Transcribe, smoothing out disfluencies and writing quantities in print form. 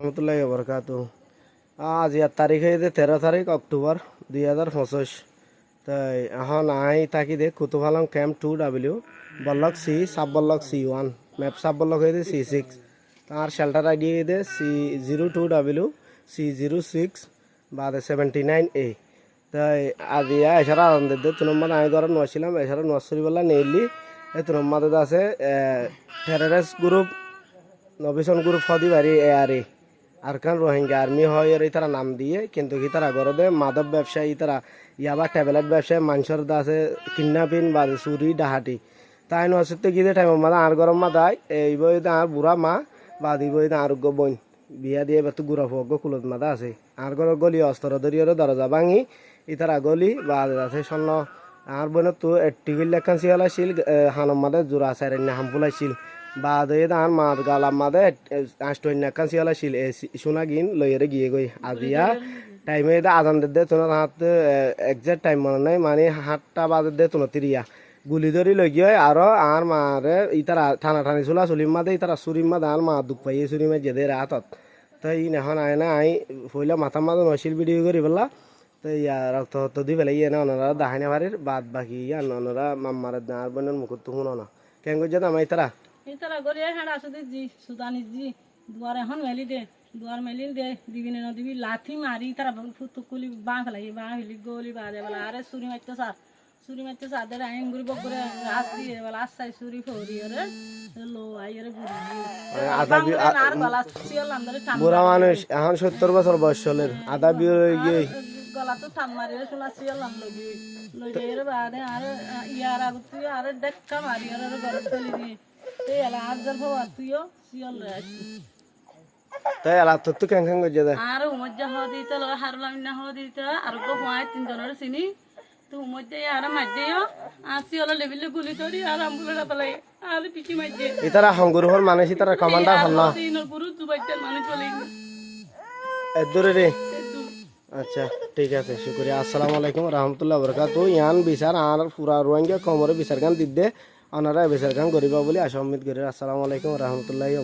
রহমতুল্লাহি বরকাতু। আজ ইয়ার তারিখ হয়েছে 13 তারিখ অক্টোবর 2025। তাই এখন আই থাকি দে Kutupalong camp 2W block C sub block C1 map sub block হয়েছে C6। তার শেল্টার আইডি হয়েছে C02W C06 বাদে 79A। তাই আজ ইয়া এছাড়া আনন্দের দে তুনম্মাদ আমি ঘরে নোয়াছিলাম এছাড়া নোয়াশরিবেলা নেইলি এই তুনম্মাদের আছে টেররিস্ট গ্রুপ নবিশন গ্রুপ হদি বাড়ি এআরএ আরকান রোহিঙ্গা আর্মি হয় এর তারা নাম দিয়ে কিন্তু কি তারা গরদে মাদক ব্যবসায়ী তারা ইয়াবা ট্যাবলেট ব্যবসায়ী মানুষের দাসে কিডন্যাপিং বা চুরি ডাহাটি তাই নসতে গিয়ে টাইম মাদা আর গরম মাদায় এই বই আর বুড়া মা বা দি বই আরোগ্য বোন বিয়া দিয়ে বেতু গুড়া ফগ কুলত মাদা আছে আর ঘর গলি অস্ত্র ধরিয়ে দরজা ভাঙি ইতারা গলি বা আছে স্বর্ণ আর বোনের তো টিভিল লেখান শিয়ালাইছিল হানম মাদে জোড়া সাইরেন হামফুলাইছিল বাদে আর মাদ গালাম মাদে আষ্টন্য কান শিয়ালাইছিল সোনা গিন লইরে গিয়ে গই আজিয়া টাইমে আজান দে তোমার হাত একজাক্ট টাইম মনে নাই মানে 7টা বাজে দে তোমার তিরিয়া গুলি ধরি লই গিয়ে আরো আর মারে ইতারা থানা ঠানি চলা চলিম মাদে ইতারা চুরিম মাদে আর মা দুঃখ পাইয়ে চুরি মাই যেদে হাতত তো ই এখন আয় না আই ফইলা মাথা মাদে নছিল ভিডিও করি পেলা তো ইয়া রক্ত হত দি পেলাই ইয়ে না ওনারা দাহাইনা বাড়ির বাদ বাকি ইয়া ওনারা মাম্মার আর বোনের মুখত তো শুনো না কেন করছে আমার ইতারা ইতারা গরিয়া হেড়া আসতে জি সুদানি জি দুয়ার এখন মেলি দে দুয়ার মেলি দে দিবি না দিবি লাথি মারি তারা ফুতুকুলি বাঁ ফেলাই বাঁ ফেলি গলি বাজে বলা আরে চুরি মারতে সার দে আইন গুড়ি বকরে রাত দিয়ে বলা আসাই চুরি ফরি রে লো আইরে বুড়ি আর গলা সিয়াল আমদারে টান বুড়া মানুষ এখন 70 বছর বয়স চলের আধা বিয়ে হয়ে গিয়ে গলা তো টান মারি শোনা সিয়াল আম লই এর বাদে আর ইয়ার আগ তুই আর দেখা মারি আর ঘরে চলি দিয়ে এই এলা আর জল হওয়া তুইও সিয়াল রে তাই আলা তো কেন কেন করছে আর মজ্জা হওয়া দিতে লয় হারলাম না হওয়া দিতে আর গো হয় 3 জনের চিনি তো মজ্জা আর মাঝেও আসি হলো লেভেলে গুলি করি আর আমগুলো পালাই আর পিছি মাঝে ইতারা হংগুরহর মানুষ ইতারা কমান্ডার হল না তিনর পুরো দুবাইটার মানুষ চলে এদুরে রে আচ্ছা ঠিক আছে শুকরিয়া আসসালামু আলাইকুম রহমতুল্লাহ বরকাতু ইয়ান বিচার আর পুরা রোহিঙ্গা কমরে বিচার গান দিদে ওনারা বিচার গান করিবা বলে আশা উম্মিদ করি আসসালামু আলাইকুম রহমতুল্লাহি